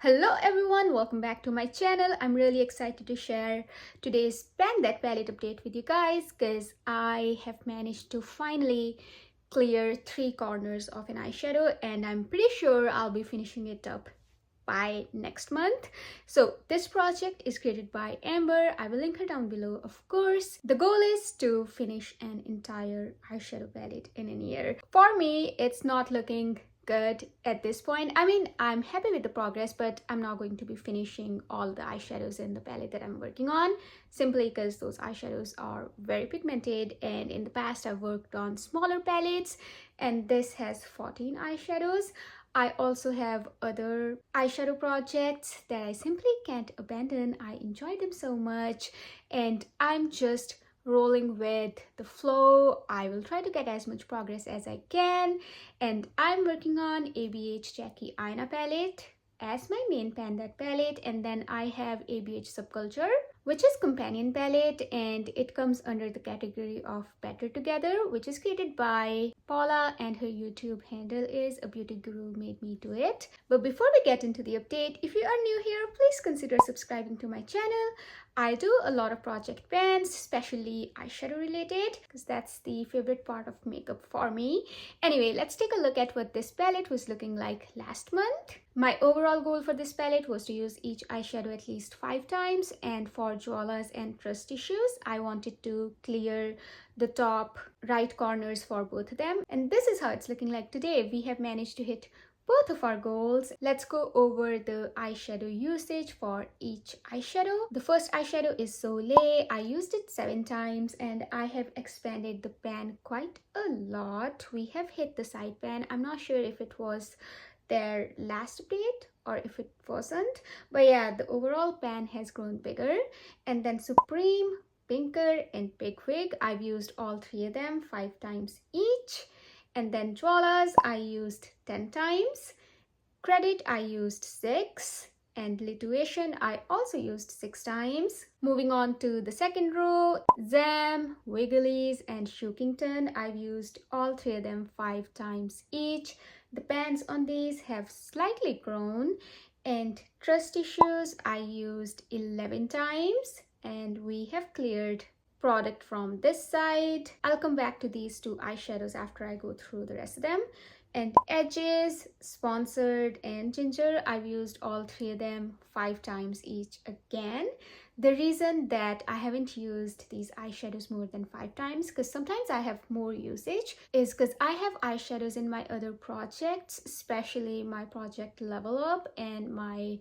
Hello everyone, welcome back to my channel. I'm really excited to share today's Pan That Palette update with you guys because I have managed to finally clear 3 corners of an eyeshadow and I'm pretty sure I'll be finishing it up by next month. So this project is created by Amber. I will link her down below, of course. The goal is to finish an entire eyeshadow palette in a year. For me, it's not looking good at this point. I mean, I'm happy with the progress, but I'm not going to be finishing all the eyeshadows in the palette that I'm working on simply because those eyeshadows are very pigmented, and in the past I've worked on smaller palettes and this has 14 eyeshadows. I also have other eyeshadow projects that I simply can't abandon. I enjoy them so much and I'm just rolling with the flow. I will try to get as much progress as I can, and I'm working on ABH Jackie Aina palette as my main Pan That palette, and then I have ABH Subculture, which is companion palette, and it comes under the category of Better Together, which is created by Paula, and her YouTube handle is A Beauty Guru Made Me Do It. But before we get into the update, if you are new here, please consider subscribing to my channel. I do a lot of project pans, especially eyeshadow related, because that's the favorite part of makeup for me. Anyway, let's take a look at what this palette was looking like last month. My overall goal for this palette was to use each eyeshadow at least 5 times, and for jwalas and trust issues, I wanted to clear the top right corners for both of them. And this is how it's looking like today. We have managed to hit both of our goals. Let's go over the eyeshadow usage for each eyeshadow. The first eyeshadow is Soleil. I used it 7 times and I have expanded the pan quite a lot. We have hit the side pan. I'm not sure if it was their last update or if it wasn't, but yeah, the overall pan has grown bigger. And then Supreme, Pinker and Big Wig, I've used all 3 of them 5 times each. And then jwalas I used 10 times, Credit I used 6, and Lituation I also used 6 times. Moving on to the second row, Zam, Wiggly's and Shookington, I've used all 3 of them 5 times each. The pans on these have slightly grown. And Trust Issues I used 11 times, and we have cleared product from this side. I'll come back to these 2 eyeshadows after I go through the rest of them. And Edges, Sponsored and Ginger, I've used all 3 of them 5 times each again. The reason that I haven't used these eyeshadows more than 5 times, because sometimes I have more usage, is because I have eyeshadows in my other projects, especially my project Level Up and my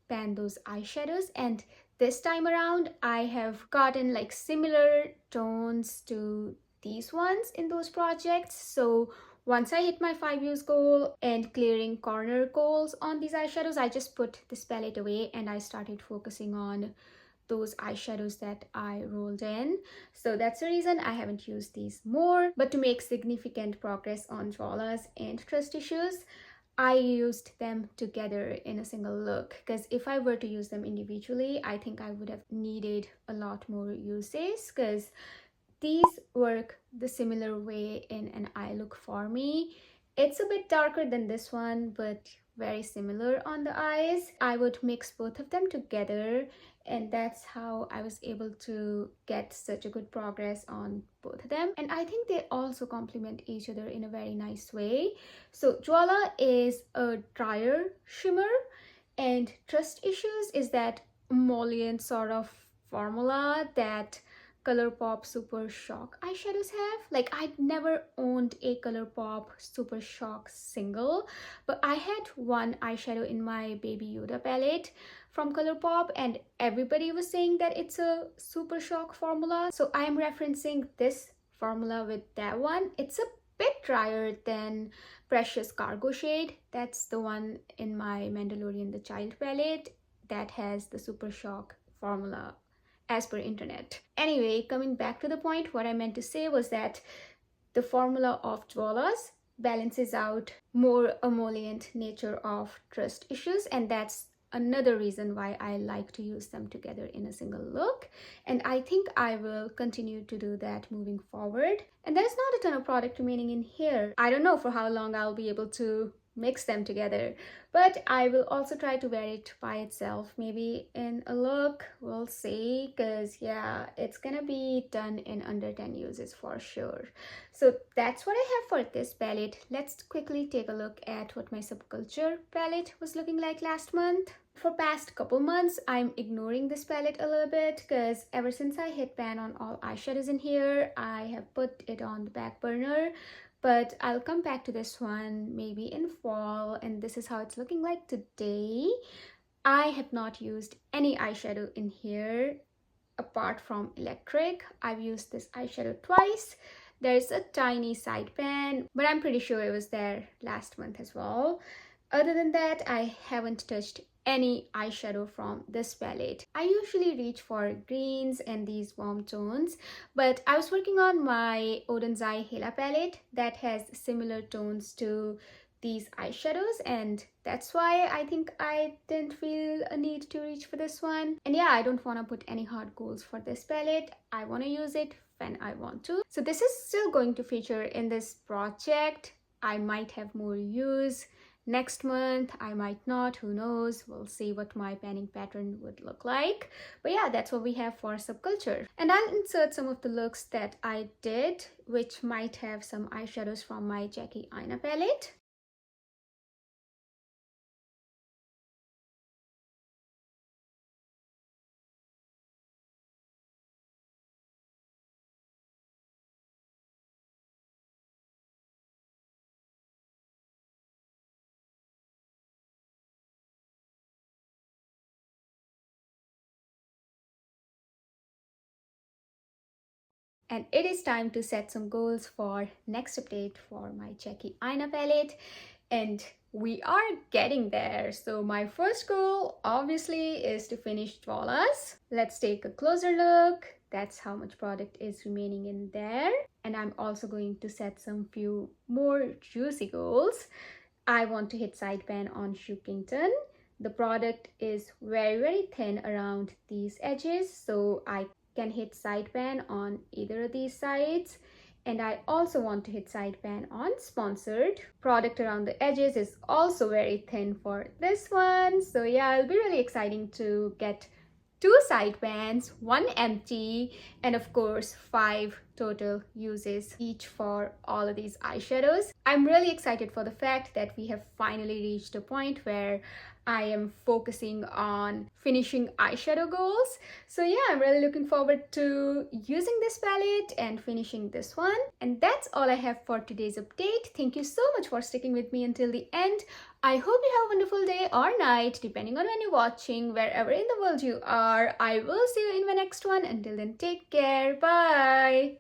Pan Those Eyeshadows, and this time around I have gotten like similar tones to these ones in those projects. So once I hit my 5 use goal and clearing corner goals on these eyeshadows, I just put this palette away and I started focusing on those eyeshadows that I rolled in. So that's the reason I haven't used these more. But to make significant progress on jwalas and Trust Issues, I used them together in a single look, because if I were to use them individually, I think I would have needed a lot more uses, because these work the similar way in an eye look for me. It's a bit darker than this one, but very similar on the eyes. I would mix both of them together, and that's how I was able to get such a good progress on both of them. And I think they also complement each other in a very nice way. So Jwala is a drier shimmer, and Trust Issues is that emollient sort of formula that ColourPop Super Shock eyeshadows have. Like, I'd never owned a ColourPop Super Shock single, but I had one eyeshadow in my Baby Yoda palette from ColourPop and everybody was saying that it's a Super Shock formula. So I'm referencing this formula with that one. It's a bit drier than Precious Cargo Shade. That's the one in my Mandalorian the Child palette that has the Super Shock formula as per internet. Anyway, coming back to the point, what I meant to say was that the formula of jwalas balances out more emollient nature of Trust Issues, and that's another reason why I like to use them together in a single look, and I think I will continue to do that moving forward. And there's not a ton of product remaining in here. I don't know for how long I'll be able to mix them together. But I will also try to wear it by itself, maybe in a look, we'll see, because yeah, it's gonna be done in under 10 uses for sure. So that's what I have for this palette. Let's quickly take a look at what my Subculture palette was looking like last month. For past couple months, I'm ignoring this palette a little bit because ever since I hit pan on all eyeshadows in here, I have put it on the back burner. But I'll come back to this one maybe in fall, and this is how it's looking like today. I have not used any eyeshadow in here apart from electric. I've used this eyeshadow twice. There's a tiny side pan, but I'm pretty sure it was there last month as well. Other than that, I haven't touched any eyeshadow from this palette. I usually reach for greens and these warm tones, but I was working on my Eye Hela palette that has similar tones to these eyeshadows, and that's why I think I didn't feel a need to reach for this one. And yeah, I don't want to put any hard goals for this palette. I want to use it when I want to. So this is still going to feature in this project. I might have more use next month, I might not, who knows. We'll see what my panning pattern would look like. But yeah, that's what we have for Subculture. And I'll insert some of the looks that I did, which might have some eyeshadows from my Jackie Aina palette. And it is time to set some goals for next update for my Jackie Aina palette. And we are getting there. So my first goal obviously is to finish Flawless. Let's take a closer look. That's how much product is remaining in there. And I'm also going to set some few more juicy goals. I want to hit side pan on Shookington. The product is very thin around these edges, so I can hit side pan on either of these sides. And I also want to hit side pan on Sponsored. Product around the edges is also very thin for this one. So yeah, it'll be really exciting to get 2 side pans, 1 empty, and of course 5 total uses each for all of these eyeshadows. I'm really excited for the fact that we have finally reached a point where I am focusing on finishing eyeshadow goals. So yeah, I'm really looking forward to using this palette and finishing this one. And that's all I have for today's update. Thank you so much for sticking with me until the end. I hope you have a wonderful day or night, depending on when you're watching, wherever in the world you are. I will see you in my next one. Until then, take care. Bye.